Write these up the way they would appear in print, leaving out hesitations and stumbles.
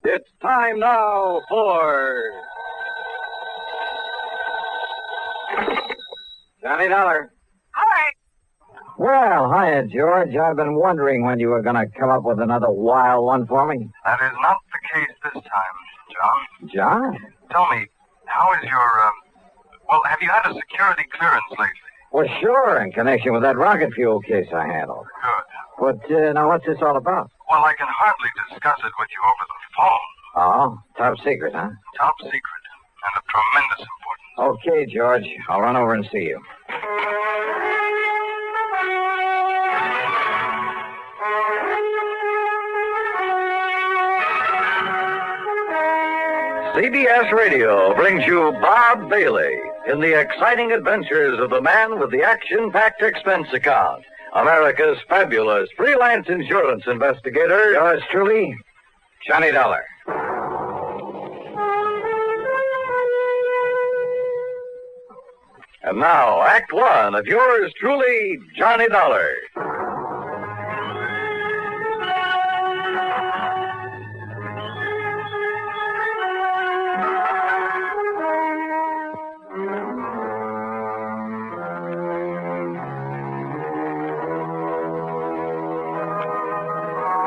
It's time now for Johnny Dollar. Hi. Well, hiya, George. I've been wondering when you were going to come up with another wild one for me. That is not the case this time, John. John? Tell me, how is your, have you had a security clearance lately? Well, sure, in connection with that rocket fuel case I handled. Good. But, now, what's this all about? Well, I can hardly discuss it with you over the phone. Oh, top secret, huh? Top secret, and of tremendous importance. Okay, George. I'll run over and see you. CBS Radio brings you Bob Bailey in the exciting adventures of the man with the action-packed expense account, America's fabulous freelance insurance investigator. Yours truly, Johnny Dollar. And now, Act One of yours truly, Johnny Dollar.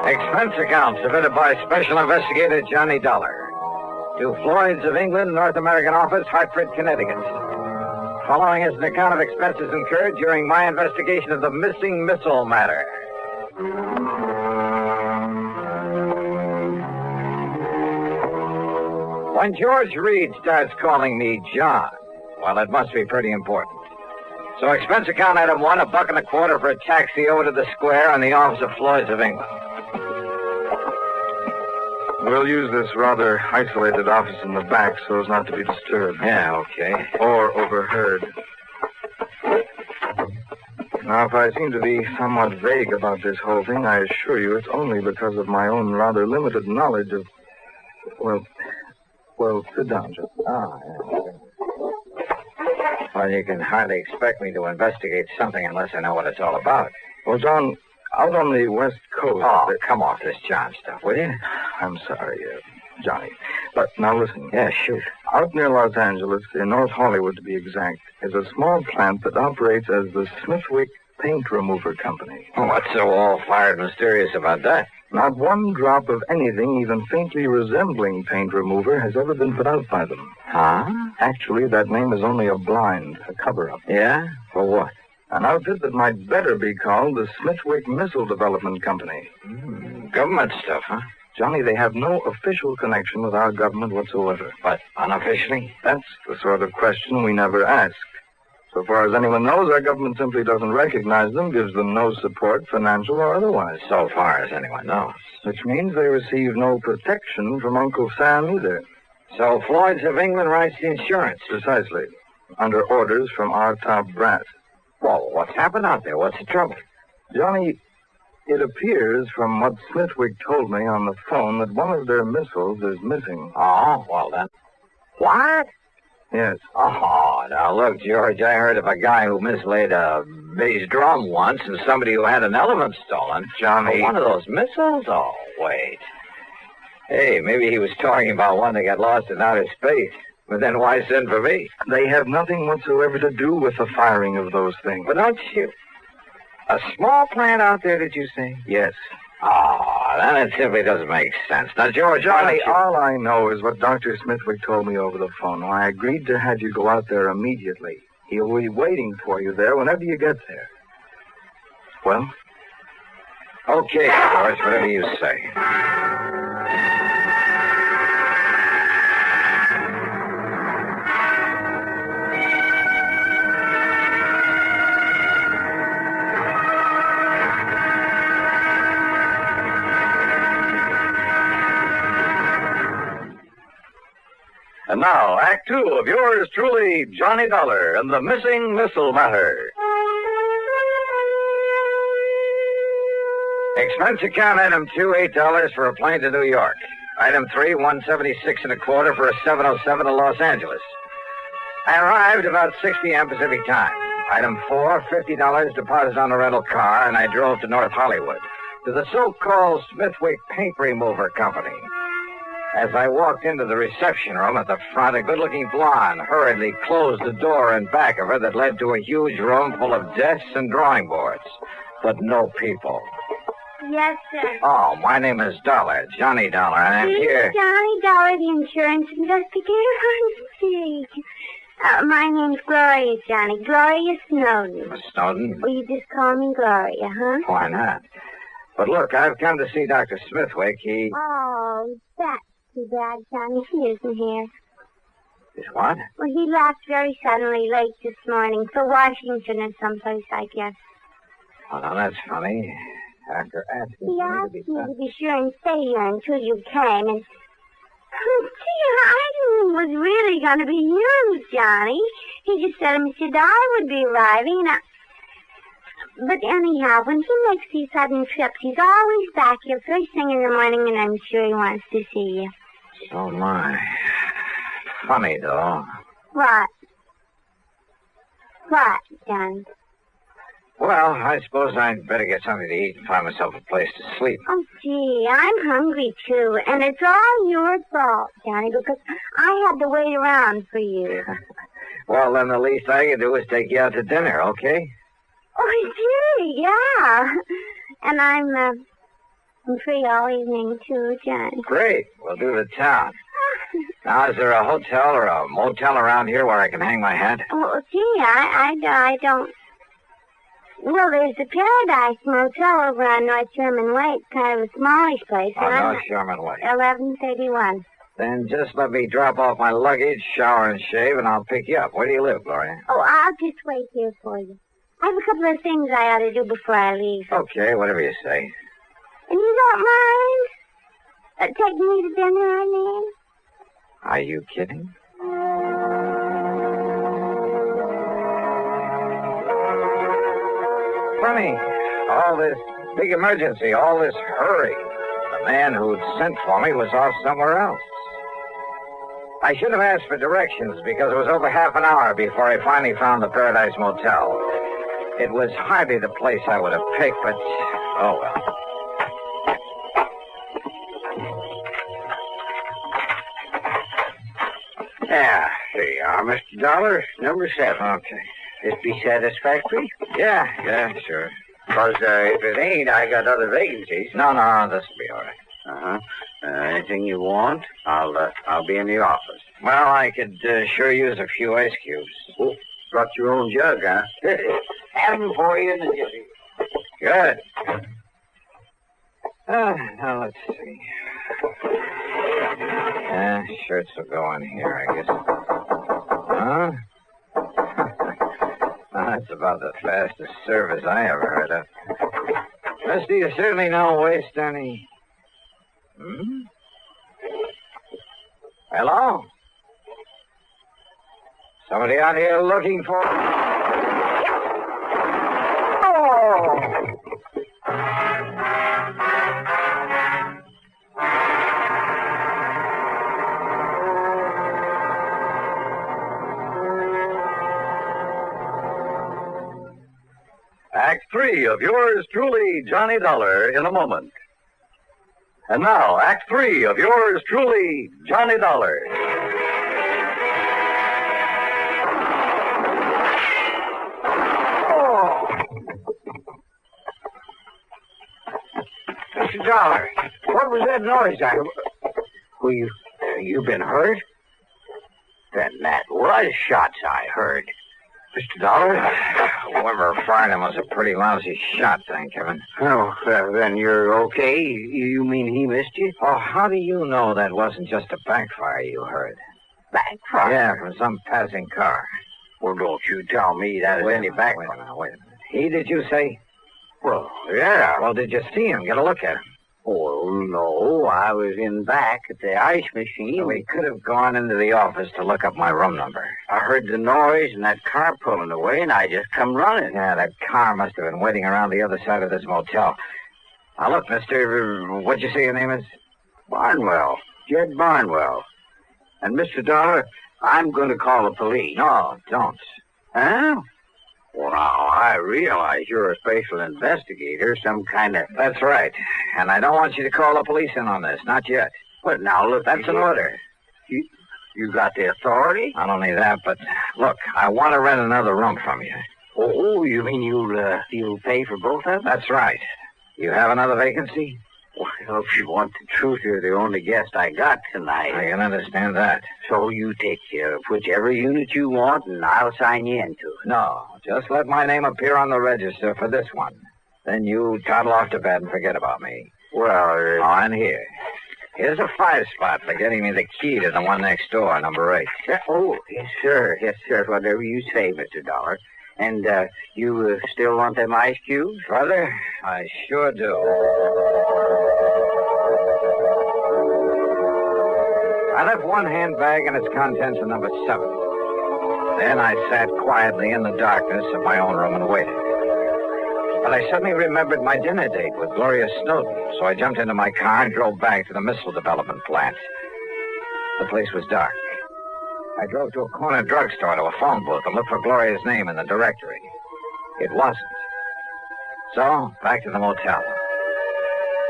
Expense account submitted by Special Investigator Johnny Dollar to Floyd's of England, North American Office, Hartford, Connecticut. Following is an account of expenses incurred during my investigation of the missing missile matter. When George Reed starts calling me John, well, it must be pretty important. So expense account item one, $1.25 for a taxi over to the square on the office of Floyd's of England. We'll use this rather isolated office in the back so as not to be disturbed. Yeah, okay. Or overheard. Now, if I seem to be somewhat vague about this whole thing, I assure you it's only because of my own rather limited knowledge of... Well, sit down, Joe. Oh, yeah. Well, you can hardly expect me to investigate something unless I know what it's all about. Well, John, out on the West Coast... Oh, come off this John stuff, will you? I'm sorry, Johnny. But now listen. Yeah, shoot. Out near Los Angeles, in North Hollywood to be exact, is a small plant that operates as the Smithwick Paint Remover Company. Oh, what's so all-fired mysterious about that? Not one drop of anything even faintly resembling paint remover has ever been put out by them. Huh? Actually, that name is only a blind, a cover-up. Yeah? For what? An outfit that might better be called the Smithwick Missile Development Company. Government stuff, huh? Johnny, they have no official connection with our government whatsoever. But unofficially? That's the sort of question we never ask. So far as anyone knows, our government simply doesn't recognize them, gives them no support, financial or otherwise. So far as anyone knows. Which means they receive no protection from Uncle Sam either. So Floyd's of England writes the insurance? Precisely. Under orders from our top brass. Well, what's happened out there? What's the trouble? Johnny, it appears from what Smithwick told me on the phone that one of their missiles is missing. Oh, well then. What? Yes. Oh, now look, George, I heard of a guy who mislaid a bass drum once and somebody who had an elephant stolen. Johnny. Oh, one of those missiles? Oh, wait. Hey, maybe he was talking about one that got lost in outer space. But then why send for me? They have nothing whatsoever to do with the firing of those things. But don't you... A small plant out there, did you say? Yes. Oh, then it simply doesn't make sense. Now, George, Johnny, all I know is what Dr. Smithwick told me over the phone. I agreed to have you go out there immediately. He'll be waiting for you there whenever you get there. Well? Okay, George, whatever you say. And now, Act Two of yours truly, Johnny Dollar and the missing missile matter. Expense account item 2, $8 for a plane to New York. Item 3, $176.25 for a 707 to Los Angeles. I arrived about 6 p.m. Pacific time. Item 4, $50 deposit on a rental car, and I drove to North Hollywood, to the so-called Smithwick Paint Remover Company. As I walked into the reception room at the front, a good-looking blonde hurriedly closed the door in back of her that led to a huge room full of desks and drawing boards, but no people. Yes, sir. Oh, my name is Dollar, Johnny Dollar, and I'm here. Johnny Dollar, the insurance investigator. My name's Gloria, Johnny. Gloria Snowden. Miss Snowden? Will you just call me Gloria, huh? Why not? But look, I've come to see Dr. Smithwick. Oh, that's too bad, Johnny. He isn't here. Is what? Well, he left very suddenly late this morning for Washington or someplace, I guess. Oh, now that's funny. After asking He for me asked to be me sent. to be sure and stay here until you came, and... Gee, I didn't think it was really going to be you, Johnny. He just said Mr. Dollar would be arriving, and But anyhow, when he makes these sudden trips, he's always back here first thing in the morning, and I'm sure he wants to see you. Oh, my. Funny, though. What? What, Johnny? Well, I suppose I'd better get something to eat and find myself a place to sleep. Oh, gee, I'm hungry, too, and it's all your fault, Johnny, because I had to wait around for you. Well, then the least I can do is take you out to dinner, okay? Oh, gee, yeah. And I'm free all evening, too, Johnny. Great. We'll do the town. Now, is there a hotel or a motel around here where I can hang my hat? Oh, gee, I don't... Well, there's the Paradise Motel over on North Sherman Way. It's kind of a smallish place. On North Sherman Way. 1131. Then just let me drop off my luggage, shower and shave, and I'll pick you up. Where do you live, Gloria? Oh, I'll just wait here for you. I have a couple of things I ought to do before I leave. Okay, whatever you say. And you don't mind taking me to dinner, I mean? Are you kidding? Funny, all this big emergency, all this hurry. The man who'd sent for me was off somewhere else. I should have asked for directions because it was over half an hour before I finally found the Paradise Motel. It was hardly the place I would have picked, but oh well. Yeah, here you are, Mr. Dollar, number 7. Okay. This be satisfactory? Yeah, sure. Because if it ain't, I got other vacancies. No, this'll be all right. Anything you want, I'll be in the office. Well, I could sure use a few ice cubes. Oh, brought your own jug, huh? Have them for you in the jiffy. Good. Now let's see. Shirts will go in here, I guess. Huh? That's about the fastest service I ever heard of. Mister, you certainly don't waste any... Hello? Somebody out here looking for... Oh! Act 3 of yours truly, Johnny Dollar, in a moment. And now, Act 3 of yours truly, Johnny Dollar. Oh! Mr. Dollar, what was that noise? You been hurt? Then that was shots I heard. Mr. Dollar, whoever fired him was a pretty lousy shot, thank heaven. Oh, then you're okay? You mean he missed you? Oh, how do you know that wasn't just a backfire you heard? Backfire? Yeah, from some passing car. Well, don't you tell me that is any backfire. Wait a minute. He, did you say? Well, yeah. Well, did you see him? Get a look at him. Oh, no, I was in back at the ice machine. So he could have gone into the office to look up my room number. I heard the noise and that car pulling away, and I just come running. Yeah, that car must have been waiting around the other side of this motel. Now, look, mister, what'd you say your name is? Barnwell. Jed Barnwell. And, Mr. Dollar, I'm going to call the police. No, don't. Huh? Well, now, I realize you're a special investigator, some kind of... That's right. And I don't want you to call the police in on this, not yet. But now, look, That's an order. You got the authority? Not only that, but look, I want to rent another room from you. Oh, you mean you'll pay for both of them? That's right. You have another vacancy? Well, if you want the truth, you're the only guest I got tonight. I can understand that. So you take care of whichever unit you want, and I'll sign you into it. No, just let my name appear on the register for this one. Then you toddle off to bed and forget about me. Well, Oh, and here. Here's a 5-spot for getting me the key to the one next door, number 8. oh, yes, sir. Yes, sir. Whatever you say, Mr. Dollar. And you still want them ice cubes? Brother, I sure do. I left one handbag and its contents in number 7. Then I sat quietly in the darkness of my own room and waited. But I suddenly remembered my dinner date with Gloria Snowden, so I jumped into my car and drove back to the missile development plant. The place was dark. I drove to a corner drugstore to a phone booth and looked for Gloria's name in the directory. It wasn't. So, back to the motel.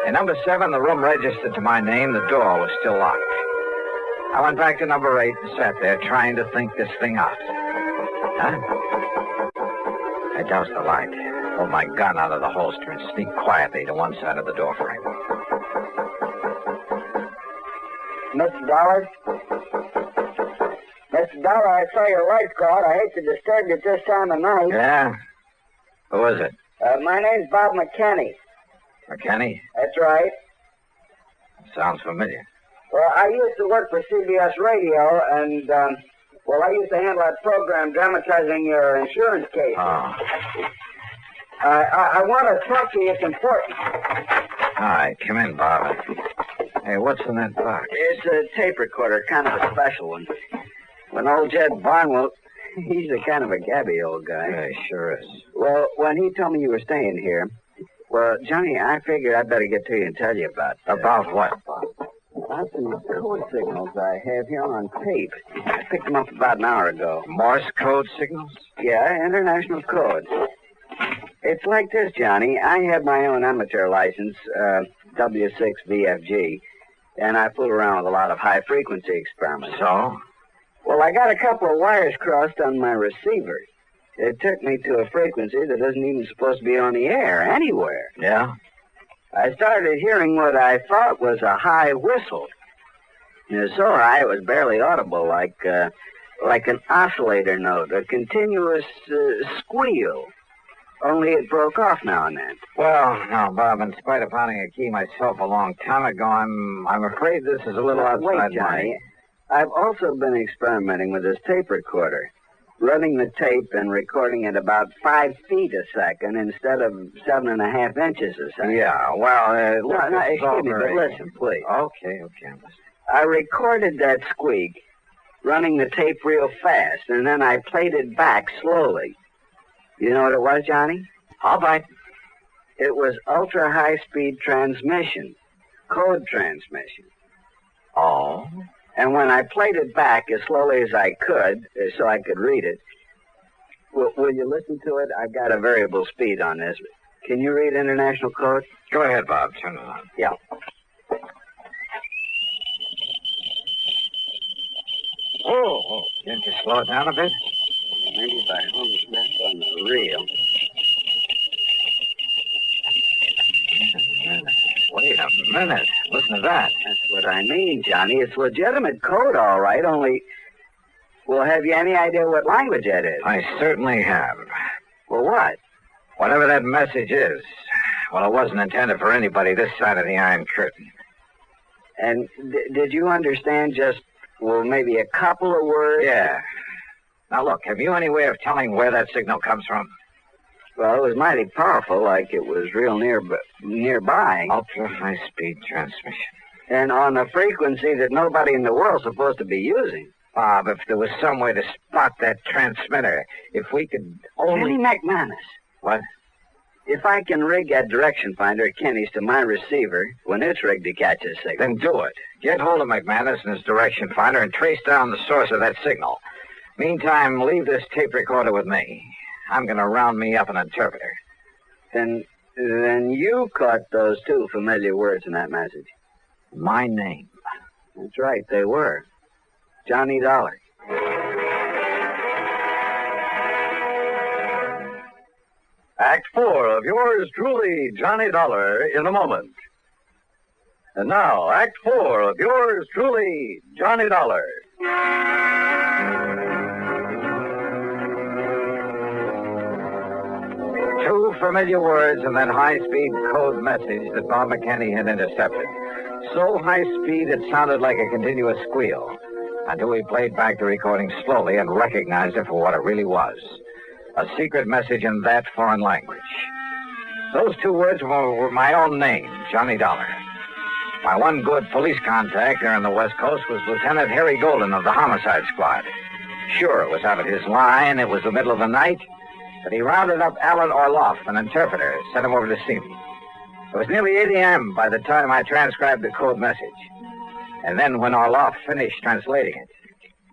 In number 7, the room registered to my name. The door was still locked. I went back to number 8 and sat there trying to think this thing out. Huh? I doused the light, pulled my gun out of the holster, and sneaked quietly to one side of the doorframe. Mr. Dollar? Mr. Dollar, I saw your lights go out. I hate to disturb you at this time of night. Yeah? Who is it? My name's Bob McKinney. McKinney? That's right. Sounds familiar. Well, I used to work for CBS Radio, and, I used to handle that program dramatizing your insurance case. Oh. I want to talk to you. It's important. All right, come in, Bob. Hey, what's in that box? It's a tape recorder, kind of a special one. When old Jed Barnwell, he's a kind of a gabby old guy. Yeah, he sure is. Well, when he told me you were staying here, well, Johnny, I figured I'd better get to you and tell you about... About what, Bob? About some code signals I have here on tape. I picked them up about an hour ago. Morse code signals? Yeah, international code. It's like this, Johnny. I have my own amateur license, W6VFG, and I fool around with a lot of high-frequency experiments. So? Well, I got a couple of wires crossed on my receiver. It took me to a frequency that isn't even supposed to be on the air anywhere. Yeah? I started hearing what I thought was a high whistle. It was so high it was barely audible, like an oscillator note, a continuous squeal. Only it broke off now and then. Well, now, Bob, in spite of finding a key myself a long time ago, I'm afraid this is a little outside Wait, Johnny. I've also been experimenting with this tape recorder, running the tape and recording at about 5 feet a second instead of 7.5 inches a second. Yeah, well, excuse me, but listen, please. Okay, I'm listening. I recorded that squeak, running the tape real fast, and then I played it back slowly. You know what it was, Johnny? All right. It was ultra-high-speed transmission, code transmission. Oh? And when I played it back as slowly as I could, so I could read it, will you listen to it? I've got a variable speed on this. Can you read international code? Go ahead, Bob. Turn it on. Yeah. Oh, can't you slow it down a bit? Maybe if I hold it back on the reel. Wait a minute. Listen to that. That's what I mean, Johnny. It's legitimate code, all right, only... Well, have you any idea what language that is? I certainly have. Well, what? Whatever that message is, well, it wasn't intended for anybody this side of the Iron Curtain. And did you understand just, well, maybe a couple of words? Yeah. Now, look, have you any way of telling where that signal comes from? Well, it was mighty powerful, like it was real nearby. Ultra-high-speed transmission. And on a frequency that nobody in the world's supposed to be using. Bob, if there was some way to spot that transmitter, if we could only... Kenny McManus. What? If I can rig that direction finder at Kenny's to my receiver, when it's rigged to catch a signal... Then do it. Get hold of McManus and his direction finder and trace down the source of that signal. Meantime, leave this tape recorder with me. I'm going to round me up an interpreter. Then you caught those two familiar words in that message. My name. That's right, they were. Johnny Dollar. Act 4 of yours truly, Johnny Dollar, in a moment. And now, Act 4 of yours truly, Johnny Dollar. Two familiar words and that high-speed code message that Bob McKinney had intercepted. So high speed it sounded like a continuous squeal, until we played back the recording slowly and recognized it for what it really was. A secret message in that foreign language. Those two words were my own name, Johnny Dollar. My one good police contact there on the West Coast was Lieutenant Harry Golden of the Homicide Squad. Sure, it was out of his line, it was the middle of the night, but he rounded up Alan Orloff, an interpreter, sent him over to see me. It was nearly 8 a.m. by the time I transcribed the code message. And then when Orloff finished translating it.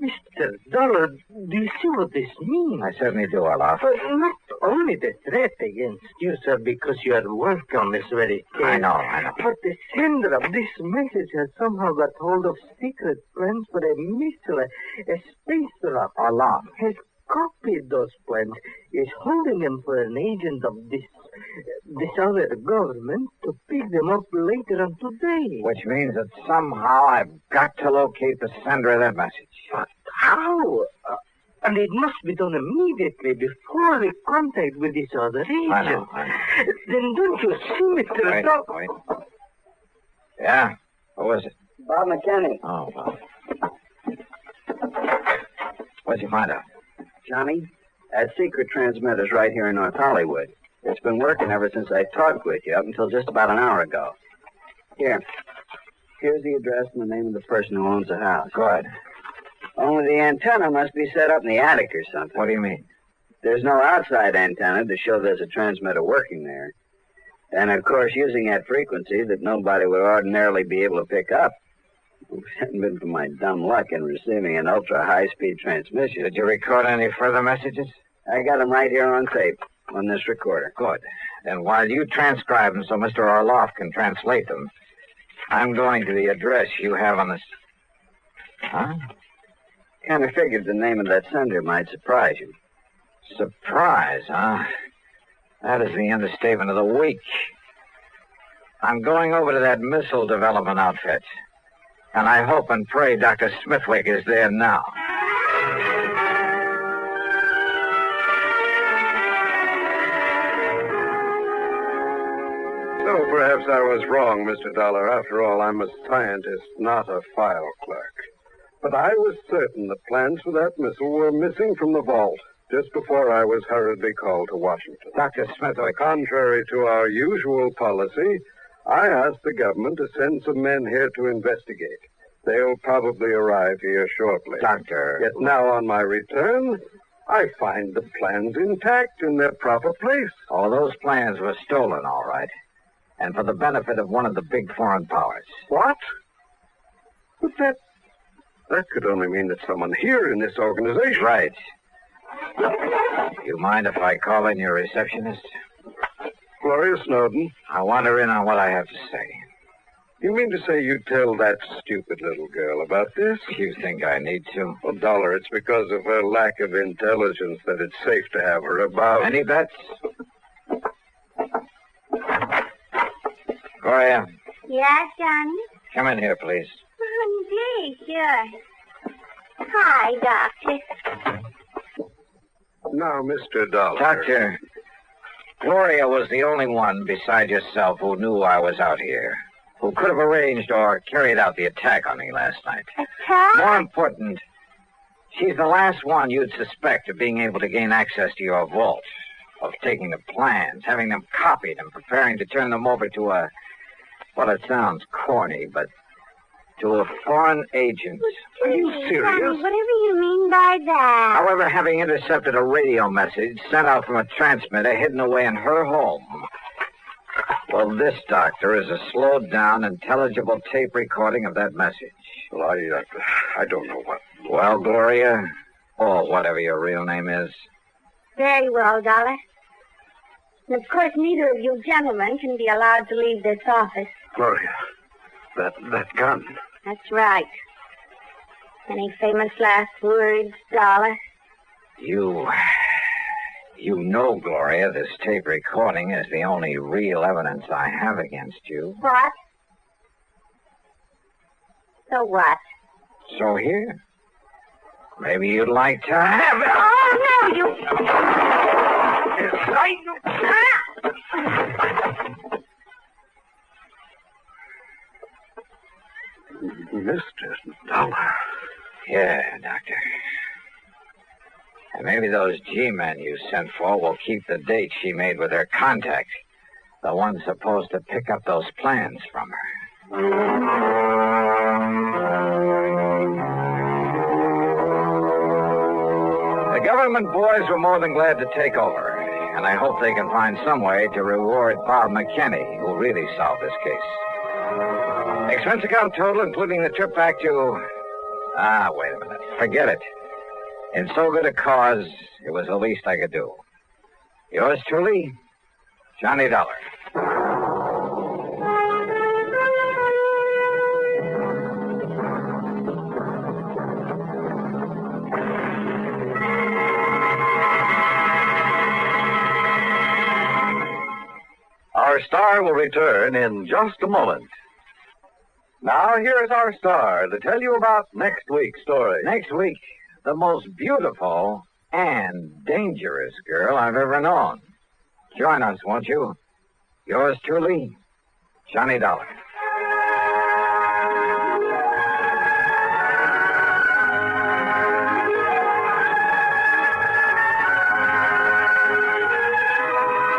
Mr. Dollar, do you see what this means? I certainly do, Orloff. But not only the threat against you, sir, because you had worked on this very case. I know. But the sender of this message has somehow got hold of secret plans for a missile, a space rocket. Orloff. Has copied those plans, is holding them for an agent of this other government to pick them up later on today. Which means that somehow I've got to locate the sender of that message. But how? And it must be done immediately before the contact with this other agent. I know. Then don't you see, Mr. Dollar? Wait. Yeah? Who was it? Bob McKinney. Oh, well. What'd you find out? Johnny, that secret transmitter's right here in North Hollywood. It's been working ever since I talked with you, up until just about an hour ago. Here's the address and the name of the person who owns the house. Good. Only the antenna must be set up in the attic or something. What do you mean? There's no outside antenna to show there's a transmitter working there. And, of course, using that frequency that nobody would ordinarily be able to pick up. If it hadn't been for my dumb luck in receiving an ultra-high-speed transmission. Did you record any further messages? I got them right here on tape, on this recorder. Good. Then while you transcribe them so Mr. Orloff can translate them, I'm going to the address you have on this. Huh? Kind of figured the name of that sender might surprise you. Surprise, huh? That is the understatement of the week. I'm going over to that missile development outfit. And I hope and pray Dr. Smithwick is there now. So perhaps I was wrong, Mr. Dollar. After all, I'm a scientist, not a file clerk. But I was certain the plans for that missile were missing from the vault just before I was hurriedly called to Washington. Dr. Smithwick. Contrary to our usual policy, I asked the government to send some men here to investigate. They'll probably arrive here shortly. Doctor. Yet now on my return, I find the plans intact in their proper place. Oh, those plans were stolen, all right. And for the benefit of one of the big foreign powers. What? But that could only mean that someone here in this organization... Right. You mind if I call in your receptionist? Gloria Snowden. I want her in on what I have to say. You mean to say you tell that stupid little girl about this? You think I need to? Well, Dollar, it's because of her lack of intelligence that it's safe to have her about. Any bets? Gloria, Yes, Johnny? come in here, please. Oh, gee, sure. Hi, Doctor. Now, Mr. Dollar. Doctor, Gloria was the only one beside yourself who knew I was out here, who could have arranged or carried out the attack on me last night. Attack? More important, she's the last one you'd suspect of being able to gain access to your vault, of taking the plans, having them copied, and preparing to turn them over to a, well, it sounds corny, but to a foreign agent. Are you serious? Johnny, whatever you mean by that. However, having intercepted a radio message sent out from a transmitter hidden away in her home. Well, this, Doctor, is a slowed-down, intelligible tape recording of that message. Well, I don't know what... Well, Gloria, or whatever your real name is. Very well, Dollar. And of course, neither of you gentlemen can be allowed to leave this office. Gloria, that gun. That's right. Any famous last words, Dollar? You know, Gloria, this tape recording is the only real evidence I have against you. What? So what? So here. Maybe you'd like to have it. Oh, no, you... Mr. Dollar. Yeah, Doctor. And maybe those G-men you sent for will keep the date she made with her contact. The one supposed to pick up those plans from her. The government boys were more than glad to take over, and I hope they can find some way to reward Bob McKinney, who really solved this case. Expense account total, including the trip back to... wait a minute. Forget it. In so good a cause, it was the least I could do. Yours truly, Johnny Dollar. Our star will return in just a moment. Now, here is our star to tell you about next week's story. Next week, the most beautiful and dangerous girl I've ever known. Join us, won't you? Yours truly, Johnny Dollar.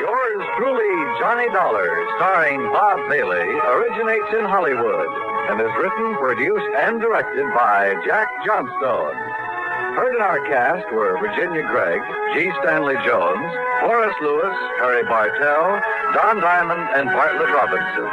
Yours truly, Johnny Dollar, starring Bob Bailey, originates in Hollywood and is written, produced, and directed by Jack Johnstone. Heard in our cast were Virginia Gregg, G. Stanley Jones, Horace Lewis, Harry Bartell, Don Diamond, and Bartlett Robinson.